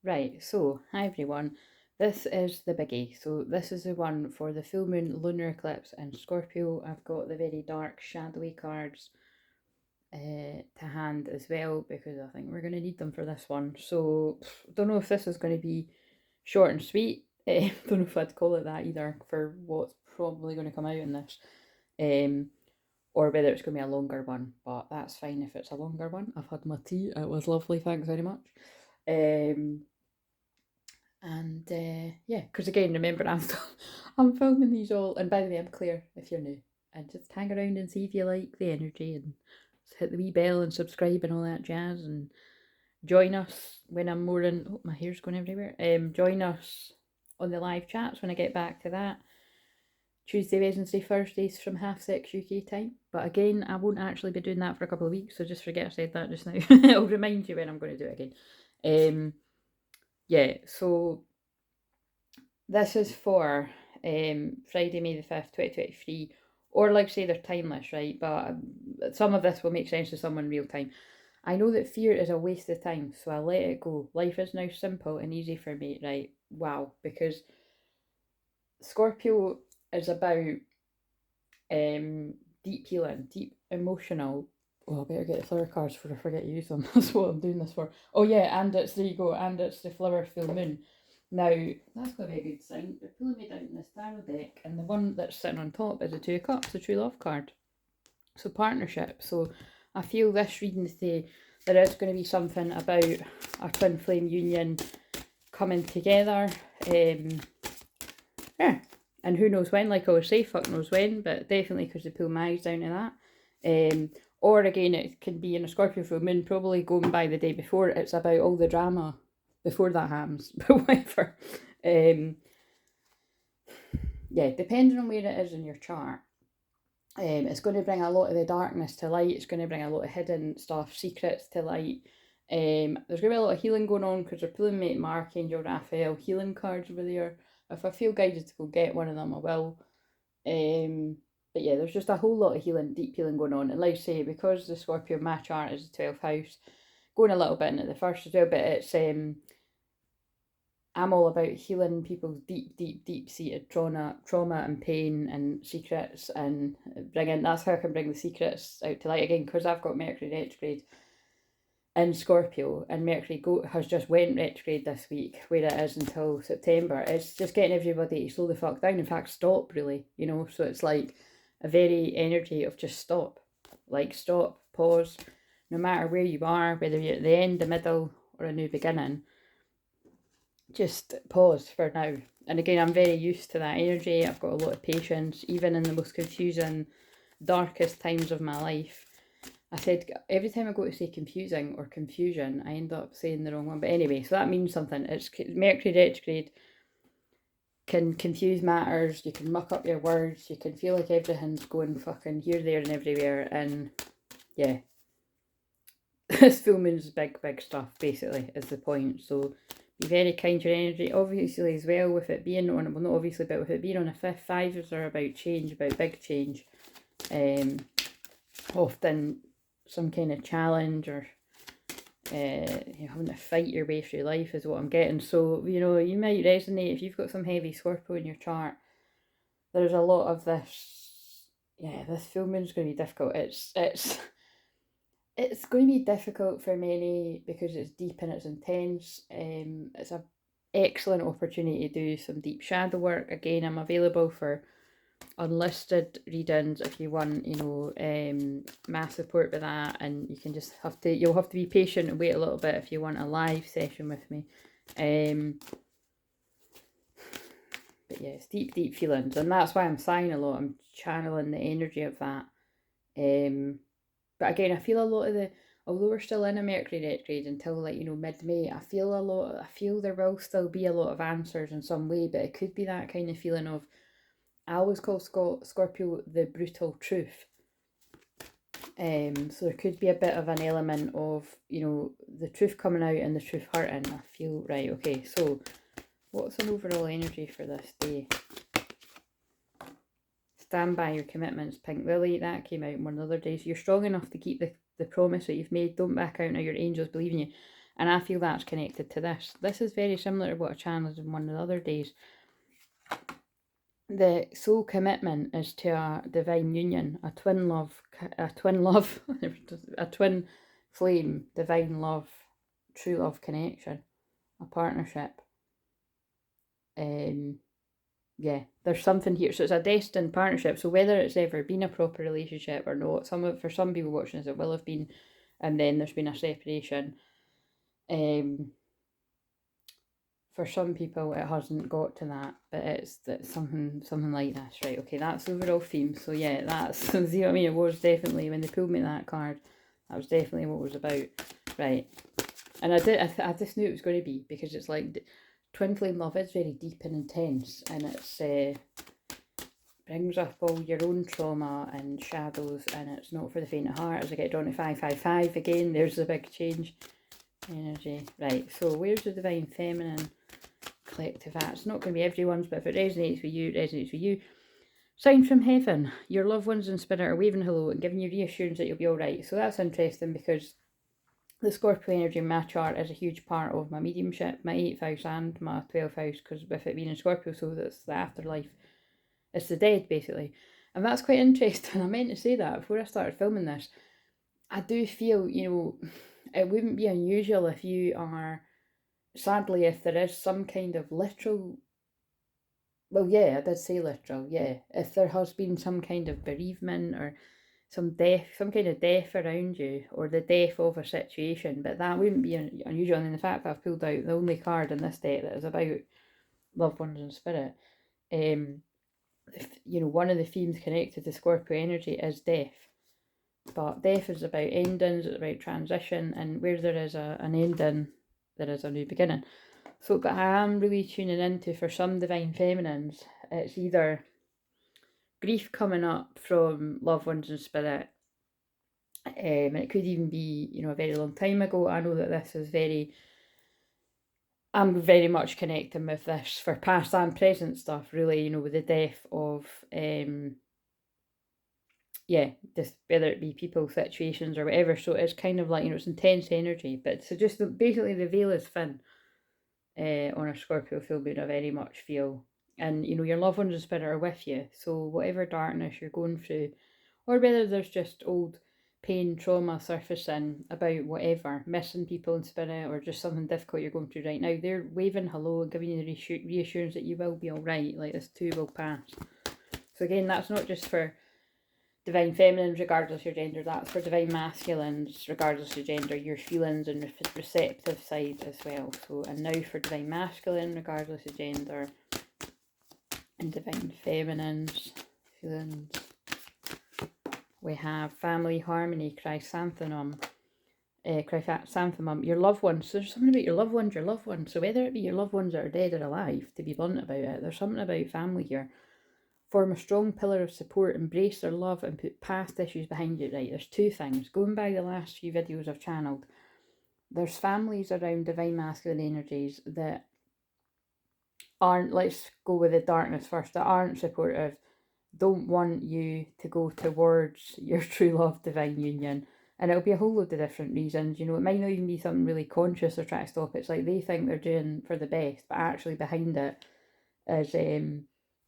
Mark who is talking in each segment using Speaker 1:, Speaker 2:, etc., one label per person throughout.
Speaker 1: Right, so hi everyone. This is the biggie. So this is the one for the full moon lunar eclipse in Scorpio. I've got the very dark shadowy cards to hand as well because I think we're going to need them for this one. So don't know if this is going to be short and sweet. Don't know if I'd call it that either for what's probably going to come out in this. Um, or whether it's going to be a longer one, but that's fine if it's a longer one. I've had my tea. It was lovely. Thanks very much. Um, and yeah, because again, remember, I'm filming these all. And by the way, I'm Claire if you're new. And just hang around and see if you like the energy and hit the wee bell and subscribe and all that jazz. And join us when I'm more in. Oh, my hair's going everywhere. Join us on the live chats when I get back to that. Tuesday, Wednesday, Thursdays from 6:30 UK time. But again, I won't actually be doing that for a couple of weeks, so just forget I said that just now. I'll remind you when I'm going to do it again. Yeah, so this is for Friday, May the 5th, 2023. Or, like, say, they're timeless, right? But some of this will make sense to someone real time. I know that fear is a waste of time, so I let it go. Life is now simple and easy for me, right? Wow. Because Scorpio is about deep healing, deep emotional. Oh, I better get the flower cards before I forget to use them. That's what I'm doing this for. Oh yeah, and it's there you go, and it's the flower full moon. Now that's going to be a good sign. They're pulling me down this tarot deck, and the one that's sitting on top is the Two of Cups, the True Love card. So partnership. So I feel this reading today there is going to be something about a twin flame union coming together. Yeah, and who knows when, like I was say, fuck knows when, but definitely because they pull my eyes down to that. Or again, it can be in a Scorpio full moon, probably going by the day before. It's about all the drama before that happens, but whatever. Yeah, depending on where it is in your chart, it's going to bring a lot of the darkness to light. It's going to bring a lot of hidden stuff, secrets to light. There's going to be a lot of healing going on because they're pulling me my Archangel Raphael healing cards over there. If I feel guided to go get one of them, I will. But yeah, there's just a whole lot of healing, deep healing going on. And like I say, because the Scorpio in my chart is the 12th house, going a little bit into the first as well, but it's I'm all about healing people's deep seated trauma and pain and secrets, and bringing. That's how I can bring the secrets out to light again because I've got Mercury retrograde in Scorpio, and Mercury has just went retrograde this week, where it is until September. It's just getting everybody to slow the fuck down. In fact, stop really, So it's like a very energy of just stop, like stop, pause, no matter where you are, whether you're at the end, the middle, or a new beginning. Just pause for now. And again, I'm very used to that energy. I've got a lot of patience, even in the most confusing, darkest times of my life. I said every time I go to say confusing or confusion, I end up saying the wrong one. But anyway, so that means something. It's Mercury retrograde can confuse matters. You can muck up your words. You can feel like everything's going fucking here, there, and everywhere. And yeah, this full moon's big stuff. Basically, is the point. So be very kind to your energy. Obviously, as well with it being on, well, not obviously, but with it being on a fifth, fives are about change, about big change. Often some kind of challenge or having to fight your way through life is what I'm getting. So, you might resonate if you've got some heavy Scorpio in your chart. There's a lot of this. Yeah, this full moon's going to be difficult. It's going to be difficult for many because it's deep and it's intense. It's an excellent opportunity to do some deep shadow work. Again, I'm available for unlisted readings if you want, mass support with that, and you can just you'll have to be patient and wait a little bit if you want a live session with me. But yeah, it's deep feelings, and that's why I'm sighing a lot. I'm channeling the energy of that. But again, I feel a lot of although we're still in a Mercury retrograde until mid-May, I feel there will still be a lot of answers in some way, but it could be that kind of feeling of, I always call Scorpio the brutal truth. So there could be a bit of an element of, the truth coming out and the truth hurting. I feel, right, okay, so what's an overall energy for this day? Stand by your commitments, Pink Lily. That came out one of the other days. You're strong enough to keep the promise that you've made. Don't back out now. Your angels believe in you. And I feel that's connected to this. This is very similar to what I channeled in one of the other days. The soul commitment is to a divine union, a twin love, a twin flame, divine love, true love connection, a partnership. Yeah, there's something here. So it's a destined partnership. So whether it's ever been a proper relationship or not, for some people watching this, it will have been, and then there's been a separation. For some people it hasn't got to that, but it's something like this, right? Okay, that's the overall theme. So yeah, that's see what I mean. It was definitely, when they pulled me that card, that was definitely what it was about, right? And I just knew it was going to be, because it's like twin flame love is very deep and intense, and it's brings up all your own trauma and shadows, and it's not for the faint of heart. As I get drawn to 555 again, there's the big change energy, right? So where's the divine feminine collective at? It's not going to be everyone's, but if it resonates with you, it resonates with you. Sign from heaven. Your loved ones in spirit are waving hello and giving you reassurance that you'll be alright. So that's interesting, because the Scorpio energy in my chart is a huge part of my mediumship, my 8th house and my 12th house, because with it being in Scorpio, so that's the afterlife. It's the dead, basically. And that's quite interesting. I meant to say that before I started filming this. I do feel, it wouldn't be unusual if you are, sadly, if there is some kind of literal, well, yeah, I did say literal, yeah. If there has been some kind of bereavement or some kind of death around you, or the death of a situation, but that wouldn't be unusual. And in the fact that I've pulled out the only card in this deck that is about loved ones in spirit, one of the themes connected to Scorpio energy is death. But death is about endings, it's about transition, and where there is an ending, there is a new beginning. So, but I am really tuning into, for some divine feminines, it's either grief coming up from loved ones in spirit, and it could even be, a very long time ago. I know that this is I'm very much connecting with this for past and present stuff, really, with the death of, just whether it be people, situations, or whatever. So it's kind of like, it's intense energy, but so just basically the veil is thin on a Scorpio full moon, I very much feel. And, your loved ones in spirit are with you. So whatever darkness you're going through, or whether there's just old pain, trauma surfacing about whatever, missing people in spirit, or just something difficult you're going through right now, they're waving hello and giving you the reassurance that you will be alright, like this too will pass. So again, that's not just for divine feminines regardless of your gender, that's for divine masculines regardless of gender, your feelings and receptive side as well. So, and now for divine masculine regardless of gender, and divine feminines feelings, we have family harmony, chrysanthemum, your loved ones. So there's something about your loved ones. So whether it be your loved ones that are dead or alive, to be blunt about it, there's something about family here. Form a strong pillar of support, embrace their love, and put past issues behind you. Right, there's two things. Going by the last few videos I've channeled, there's families around divine masculine energies that aren't, let's go with the darkness first, that aren't supportive, don't want you to go towards your true love divine union. And it'll be a whole load of different reasons. It might not even be something really conscious they're trying to stop. It's like they think they're doing for the best, but actually behind it is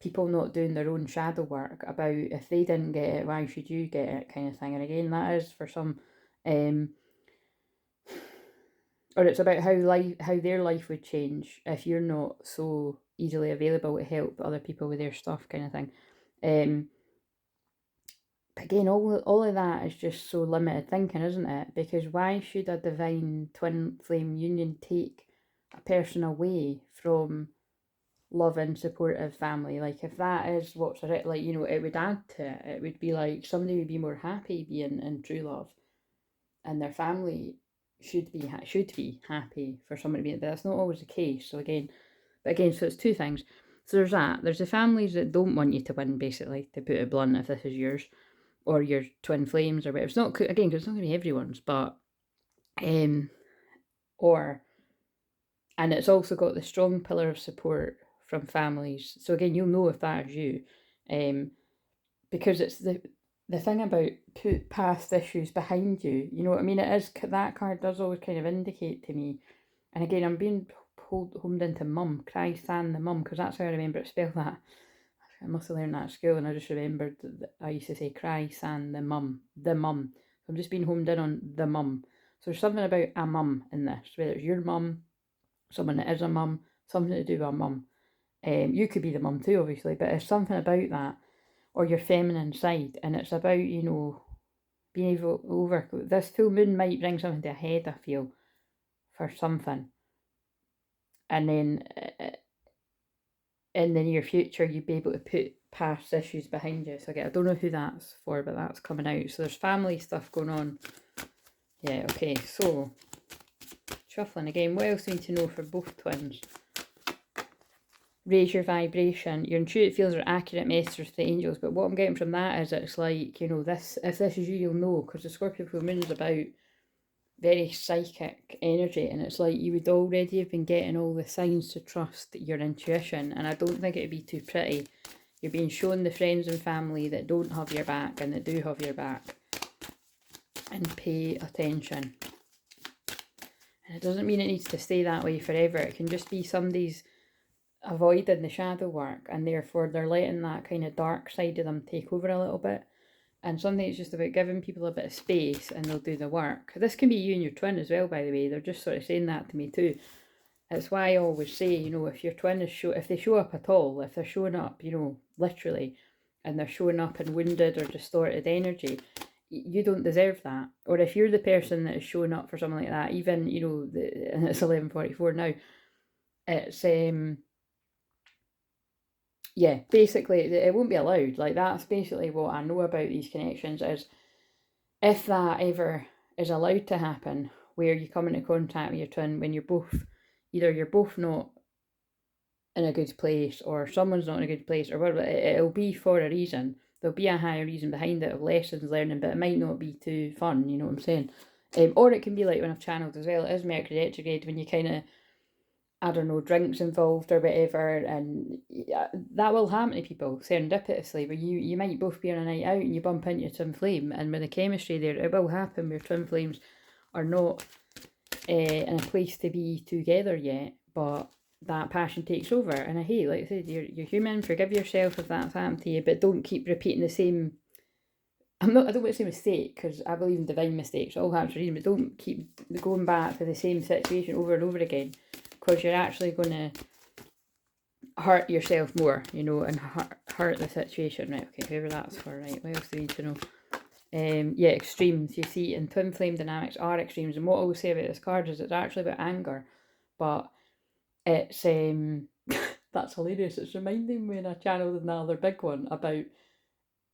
Speaker 1: people not doing their own shadow work about, if they didn't get it, why should you get it, kind of thing. And again, that is for some, or it's about how their life would change if you're not so easily available to help other people with their stuff, kind of thing. But again, all of that is just so limited thinking, isn't it? Because why should a divine twin flame union take a person away from loving, supportive family? Like, if that is what's it, like, it would add to it. It would be like somebody would be more happy being in true love, and their family should be happy for somebody to be, but that's not always the case. So again, so it's two things. So there's that. There's the families that don't want you to win, basically, to put it blunt, if this is yours, or your twin flames, or whatever. It's not, again, because it's not going to be everyone's, but and it's also got the strong pillar of support from families. So again, you'll know if that is you, because it's the the thing about put past issues behind you, you know what I mean? It is, that card does always kind of indicate to me, and again, I'm being homed into mum, Clairsentient the mum, because that's how I remember to spell that. I must have learned that at school, and I just remembered that I used to say Clairsentient the mum. So I'm just being homed in on the mum. So there's something about a mum in this, whether it's your mum, someone that is a mum, something to do with a mum. You could be the mum too, obviously, but it's something about that, or your feminine side, and it's about, you know, being able to over. This full moon might bring something to a head, I feel, for something, and then in the near future you'd be able to put past issues behind you. So again, I don't know who that's for, but that's coming out. So there's family stuff going on. Yeah, okay, so shuffling again. What else do you need to know for both twins? Raise your vibration. Your intuitive feels are accurate messages to the angels, but what I'm getting from that is it's like, you know, this, if this is you, you'll know, because the Scorpio full moon is about very psychic energy, and it's like you would already have been getting all the signs to trust your intuition, and I don't think it'd be too pretty. You're being shown the friends and family that don't have your back and that do have your back, and pay attention. And it doesn't mean it needs to stay that way forever. It can just be somebody's avoiding the shadow work, and therefore they're letting that kind of dark side of them take over a little bit. And something it's just about giving people a bit of space, and they'll do the work. This can be you and your twin as well, by the way. They're just sort of saying that to me too. It's why I always say, you know, if your twin is if they show up at all, if they're showing up, you know, literally, and they're showing up in wounded or distorted energy, you don't deserve that. Or if you're the person that is showing up for something like that, even, you know, and it's 11:44 now, it's yeah, basically it won't be allowed. Like, that's basically what I know about these connections, is if that ever is allowed to happen, where you come into contact with your twin when you're both, either you're both not in a good place, or someone's not in a good place, or whatever, it'll be for a reason. There'll be a higher reason behind it, of lessons learning, but it might not be too fun, you know what I'm saying? Or it can be like when I've channeled as well, it is Mercury retrograde, when you kind of, I don't know, drinks involved or whatever, and that will happen to people serendipitously, where you might both be on a night out and you bump into your twin flame, and with the chemistry there, it will happen where twin flames are not in a place to be together yet, but that passion takes over. And hey, like I said, you're human, forgive yourself if that's happened to you, but don't keep repeating the same. I don't want to say mistake, because I believe in divine mistakes, it all happens for a reason, but don't keep going back to the same situation over and over again, because you're actually going to hurt yourself more, you know, and hurt the situation. Right, okay, whoever that's for, right, what else do you need to know? Yeah, extremes. You see, in twin flame dynamics are extremes, and what I will say about this card is it's actually about anger, but it's that's hilarious. It's reminding me when I channeled another big one about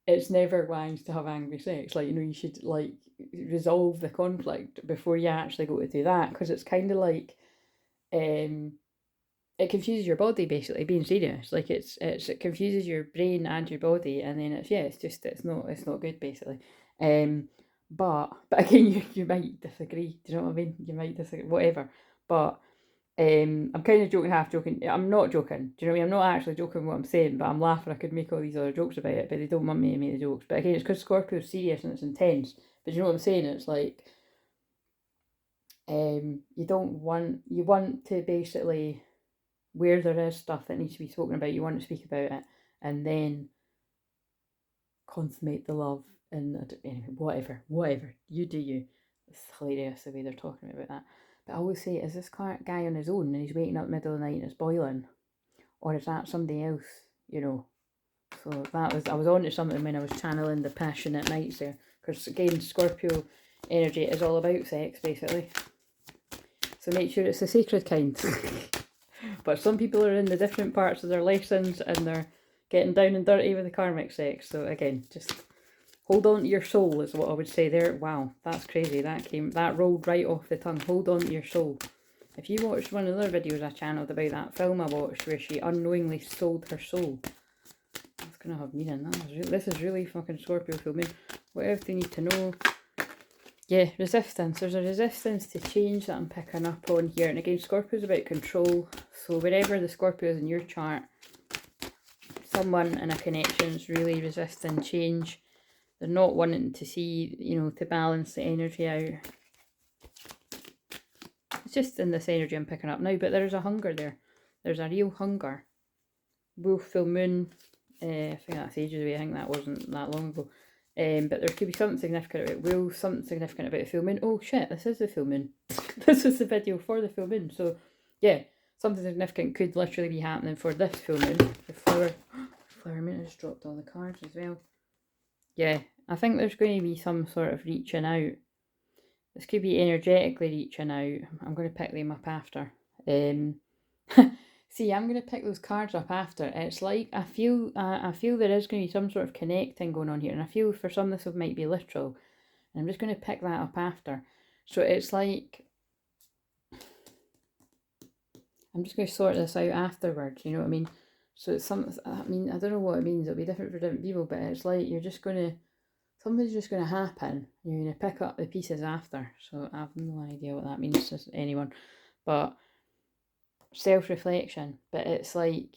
Speaker 1: it's never wise to have angry sex. Like, you know, you should like resolve the conflict before you actually go to do that, because it's kind of like it confuses your body, basically, being serious. Like, it confuses your brain and your body, and then it's not good, basically. But again, you might disagree. Do you know what I mean? You might disagree, whatever. But I'm kind of joking, half joking. I'm not joking. Do you know what I mean? I'm not actually joking what I'm saying, but I'm laughing. I could make all these other jokes about it, but they don't want me to make the jokes. But again, it's because Scorpio's serious and it's intense. But you know what I'm saying? It's like you want to basically, where there is stuff that needs to be spoken about, you want to speak about it, and then consummate the love, and anyway, whatever, you do you. It's hilarious the way they're talking about that. But I always say, is this guy on his own and he's waking up in the middle of the night and it's boiling, or is that somebody else, you know? So I was on to something when I was channeling the passionate nights there, because again, Scorpio energy is all about sex, basically. So make sure it's the sacred kind. But some people are in the different parts of their lessons, and they're getting down and dirty with the karmic sex. So again, just hold on to your soul is what I would say there. Wow, that's crazy. That rolled right off the tongue. Hold on to your soul. If you watched one of the other videos I channeled about that film I watched where she unknowingly sold her soul, that's going to have meaning. This is really fucking Scorpio full moon. What else do you need to know? Yeah, resistance. There's a resistance to change that I'm picking up on here. And again, Scorpio is about control. So wherever the Scorpio is in your chart, someone in a connection is really resisting change. They're not wanting to see, you know, to balance the energy out. It's just in this energy I'm picking up now, but there's a hunger there. There's a real hunger. Wolf, full moon. I think that's ages away. I think that wasn't that long ago. But there could be something significant about wolf, something significant about the full moon. Oh shit, this is the full moon. This is the video for the full moon. So yeah, something significant could literally be happening for this full moon. The flower moon has dropped all the cards as well. Yeah, I think there's going to be some sort of reaching out. This could be energetically reaching out. I'm going to pick them up after. See, I'm going to pick those cards up after. It's like, I feel there is going to be some sort of connecting going on here. And I feel for some this might be literal. And I'm just going to pick that up after. So it's like, I'm just going to sort this out afterwards. You know what I mean? So it's I don't know what it means. It'll be different for different people. But it's like, you're just going to, something's just going to happen. You're going to pick up the pieces after. So I have no idea what that means to anyone. But self-reflection. But it's like,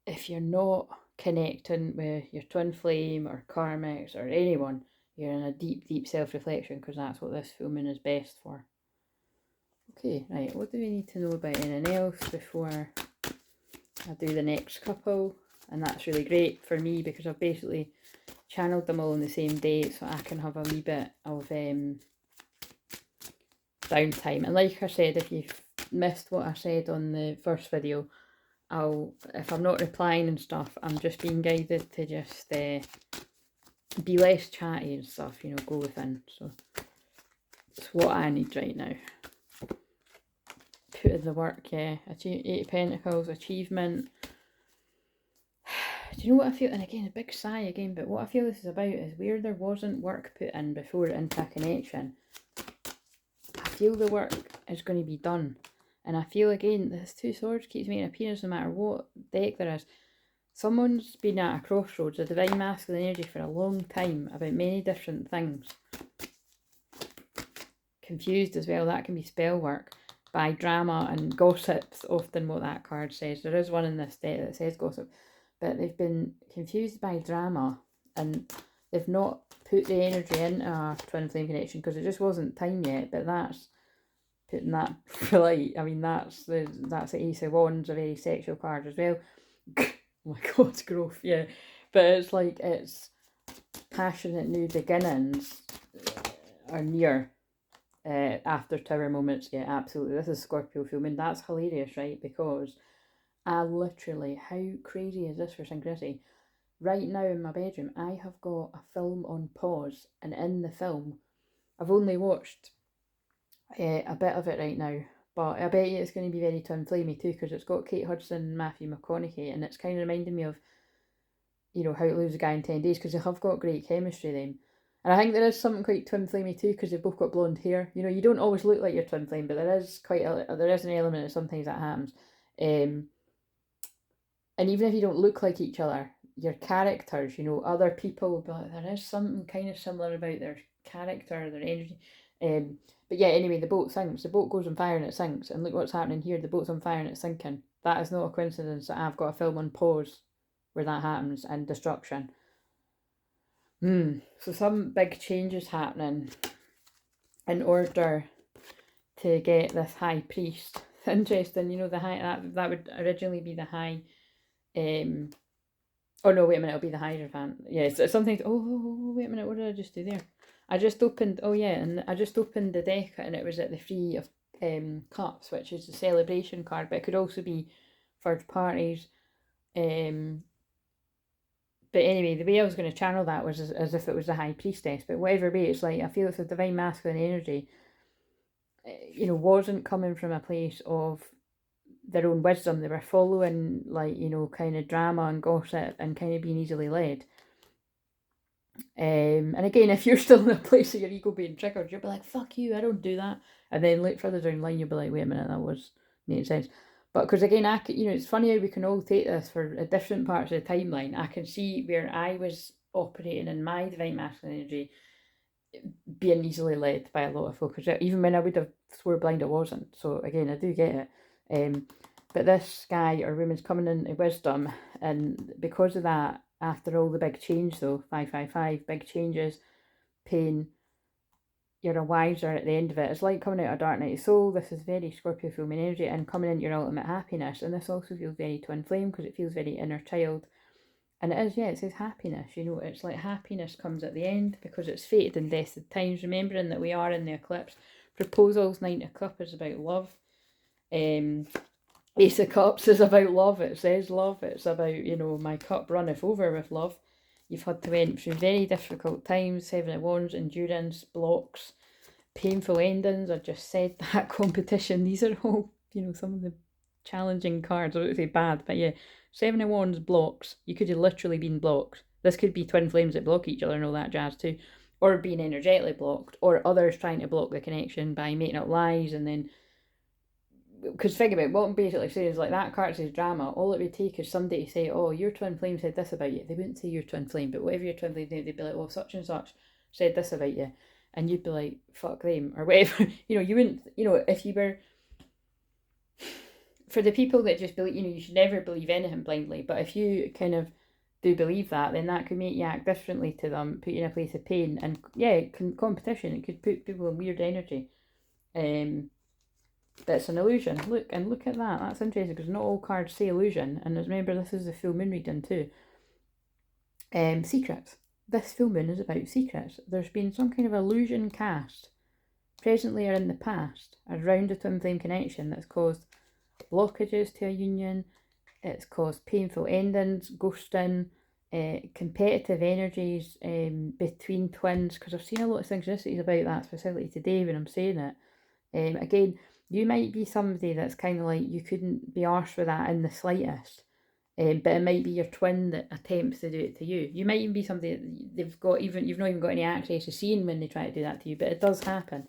Speaker 1: if you're not connecting with your twin flame or karmics or anyone, you're in a deep, deep self-reflection, because that's what this full moon is best for. Okay, right, what do we need to know about anything else before I do the next couple? And that's really great for me because I've basically channeled them all on the same day, so I can have a wee bit of downtime. And like I said, if you've missed what I said on the first video, if I'm not replying and stuff, I'm just being guided to just be less chatty and stuff, you know, go within. So it's what I need right now. Put in the work, yeah. Eight of Pentacles, achievement. Do you know what I feel? And again, a big sigh again, but what I feel this is about is where there wasn't work put in before into a connection, I feel the work is going to be done. And I feel, again, this Two Swords keeps making an appearance no matter what deck there is. Someone's been at a crossroads, a divine masculine energy, for a long time about many different things. Confused as well, that can be spell work. By drama and gossip's often what that card says. There is one in this deck that says gossip. But they've been confused by drama, and they've not put the energy into a twin flame connection because it just wasn't time yet. But that's putting that for light. I mean, that's the Ace of Wands, a very sexual card as well. Oh my god, growth, yeah. But it's like, it's passionate new beginnings are near after Tower moments. Yeah, absolutely. This is Scorpio full moon. That's hilarious, right? Because I literally, how crazy is this for synchronicity? Right now in my bedroom, I have got a film on pause, and in the film, I've only watched a bit of it right now, but I bet you it's going to be very twin flamey too, because it's got Kate Hudson and Matthew McConaughey, and it's kind of reminding me of, you know, How to Lose a Guy in 10 Days, because they have got great chemistry then. And I think there is something quite twin flamey too, because they've both got blonde hair. You know, you don't always look like your twin flame, but there is an element of sometimes that happens. And even if you don't look like each other, your characters, you know, other people, but there is something kind of similar about their character, their energy. But yeah, anyway, the boat sinks. The boat goes on fire and it sinks. And look what's happening here. The boat's on fire and it's sinking. That is not a coincidence that I've got a film on pause where that happens, and destruction. So some big changes happening in order to get this high priest. Interesting, you know, the high, that would originally be the high, oh no, wait a minute, it'll be the Hierophant. Yes, something, oh, wait a minute, what did I just do there? I just opened, oh yeah, and I just opened the deck and it was at the Three of Cups, which is the celebration card, but it could also be third parties. But anyway, the way I was going to channel that was as if it was the High Priestess, but whatever way, it's like, I feel it's the divine masculine energy, you know, wasn't coming from a place of their own wisdom. They were following, like, you know, kind of drama and gossip and kind of being easily led. And again, if you're still in a place of your ego being triggered, you'll be like, fuck you, I don't do that. And then look further down the line, you'll be like, wait a minute, that was making sense. But because again, you know, it's funny how we can all take this for different parts of the timeline. I can see where I was operating in my divine masculine energy, being easily led by a lot of focus, even when I would have swore blind I wasn't. So again, I do get it. But this guy or woman's coming into wisdom, and because of that, after all the big change though, 555, big changes, pain, you're a wiser at the end of it. It's like coming out of Dark Night of Soul. This is very Scorpio full moon energy, and coming into your ultimate happiness. And this also feels very twin flame because it feels very inner child. And it is, yeah, it says happiness. You know, it's like happiness comes at the end because it's fated and destined times. Remembering that we are in the eclipse. Proposals, Knight of Cup is about love. Ace of Cups is about love. It says love. It's about, you know, my cup runneth over with love. You've had to went through very difficult times. Seven of Wands, endurance, blocks, painful endings. I just said that. Competition. These are all, you know, some of the challenging cards. I wouldn't say bad, but yeah. Seven of Wands, blocks. You could have literally been blocked. This could be twin flames that block each other and all that jazz too. Or being energetically blocked. Or others trying to block the connection by making up lies and then... Because think about it, what I'm basically saying is like that card says drama. All it would take is somebody to say, oh, your twin flame said this about you. They wouldn't say your twin flame, but whatever your twin flame did, they'd be like, well, such and such said this about you. And you'd be like, fuck them, or whatever. You know, you wouldn't, you know, if you were... For the people that just believe, you know, you should never believe anything blindly. But if you kind of do believe that, then that could make you act differently to them, put you in a place of pain. And yeah, competition, it could put people in weird energy. But it's an illusion. Look at that. That's interesting because not all cards say illusion. And remember, this is the full moon reading too. Secrets. This full moon is about secrets. There's been some kind of illusion cast, presently or in the past, around a twin flame connection that's caused blockages to a union. It's caused painful endings, ghosting, competitive energies between twins. Because I've seen a lot of synchronicities about that specifically today when I'm saying it. Again, you might be somebody that's kind of like, you couldn't be arsed with that in the slightest. But it might be your twin that attempts to do it to you. You might even be somebody that they've got, even you've not even got any access to seeing when they try to do that to you, but it does happen.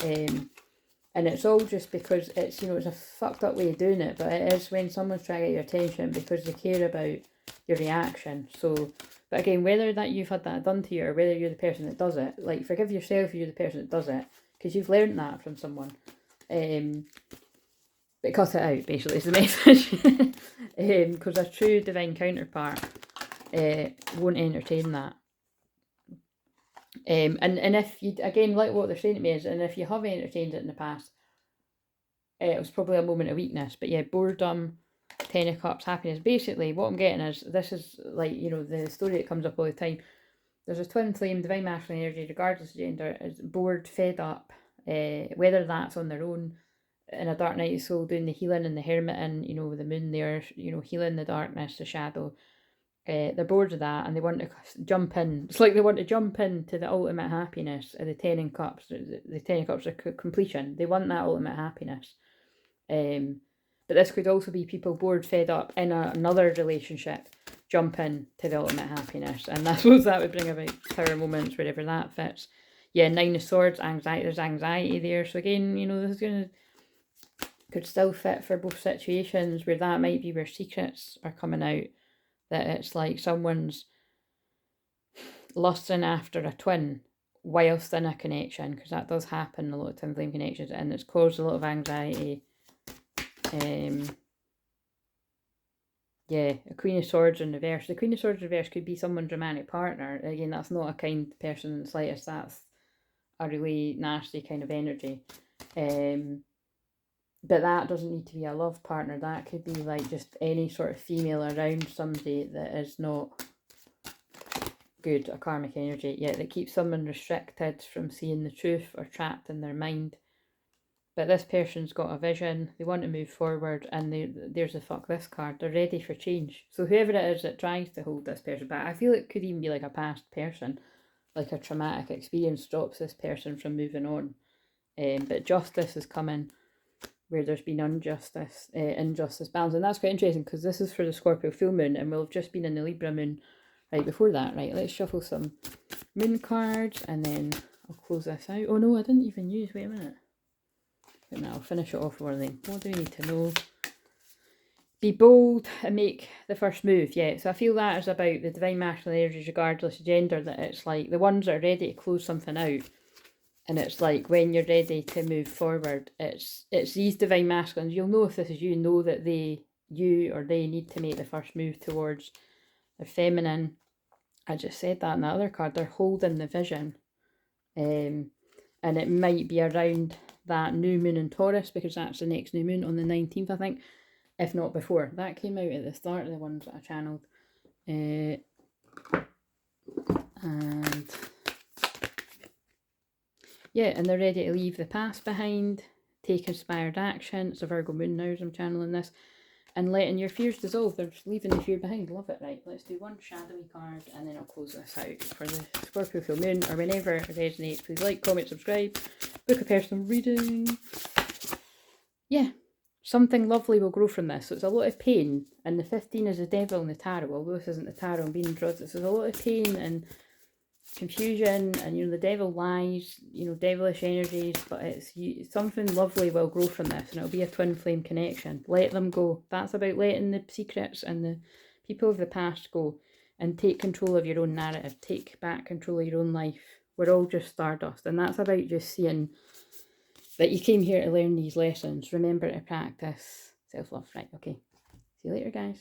Speaker 1: And it's all just because it's, you know, it's a fucked up way of doing it, but it is when someone's trying to get your attention because they care about your reaction. So, but again, whether that you've had that done to you or whether you're the person that does it, like forgive yourself if you're the person that does it, because you've learned that from someone. But cut it out, basically, is the message. Because a true divine counterpart won't entertain that. And if you, again, like what they're saying to me is, and if you have entertained it in the past, it was probably a moment of weakness. But yeah, boredom, Ten of Cups, happiness. Basically, what I'm getting is, this is like, you know, the story that comes up all the time. There's a twin flame, divine masculine energy, regardless of gender, is bored, fed up, whether that's on their own, in a dark night of soul, doing the healing and the hermiting, you know, the moon there, you know, healing the darkness, the shadow. They're bored of that and they want to jump in. It's like they want to jump into the ultimate happiness of the Ten of Cups. The Ten of Cups are completion. They want that ultimate happiness. But this could also be people bored, fed up in another relationship, jump in to the ultimate happiness. And I suppose that would bring about tower moments, wherever that fits. Yeah, Nine of Swords, anxiety. There's anxiety there. So again, you know, this is going to... could still fit for both situations where that might be where secrets are coming out. That it's like someone's lusting after a twin whilst in a connection, because that does happen in a lot of twin flame connections, and it's caused a lot of anxiety. Yeah, a Queen of Swords in reverse. The Queen of Swords in reverse could be someone's romantic partner. Again, that's not a kind person in the slightest. That's a really nasty kind of energy. But that doesn't need to be a love partner. That could be like just any sort of female around somebody that is not good, a karmic energy, yet that keeps someone restricted from seeing the truth or trapped in their mind. But this person's got a vision, they want to move forward, and there's the fuck this card. They're ready for change. So whoever it is that tries to hold this person back, I feel it could even be like a past person, like a traumatic experience stops this person from moving on. But justice is coming where there's been injustice balance. And that's quite interesting because this is for the Scorpio full moon, and we'll have just been in the Libra moon right before that. Right, let's shuffle some moon cards and then I'll close this out. Oh no, I didn't even use, wait a minute. I'll finish it off with one. What do we need to know? Be bold and make the first move. Yeah, so I feel that is about the divine masculine energies regardless of gender, that it's like the ones that are ready to close something out. And it's like when you're ready to move forward, it's these divine masculines. You'll know if this is you, know that you or they need to make the first move towards they're feminine. I just said that in the other card, they're holding the vision. And it might be around that new moon in Taurus, because that's the next new moon on the 19th, I think, if not before. That came out at the start of the ones that I channeled. And yeah, and they're ready to leave the past behind, take inspired action. It's a Virgo moon now as I'm channeling this. And letting your fears dissolve. They're just leaving the fear behind. Love it. Right, let's do one shadowy card and then I'll close this out for the Scorpio full moon, or whenever it resonates. Please like, comment, subscribe, book a personal reading. Yeah, something lovely will grow from this. So it's a lot of pain, and the 15 is the devil in the tarot. Although this isn't the tarot I'm being drawn to, there's a lot of pain and confusion, and the devil lies, devilish energies, but it's something lovely will grow from this, and it'll be a twin flame connection. Let them go. That's about letting the secrets and the people of the past go, and take control of your own narrative. Take back control of your own life. We're all just stardust, and that's about just seeing that you came here to learn these lessons. Remember to practice self-love. Right, okay, see you later, guys.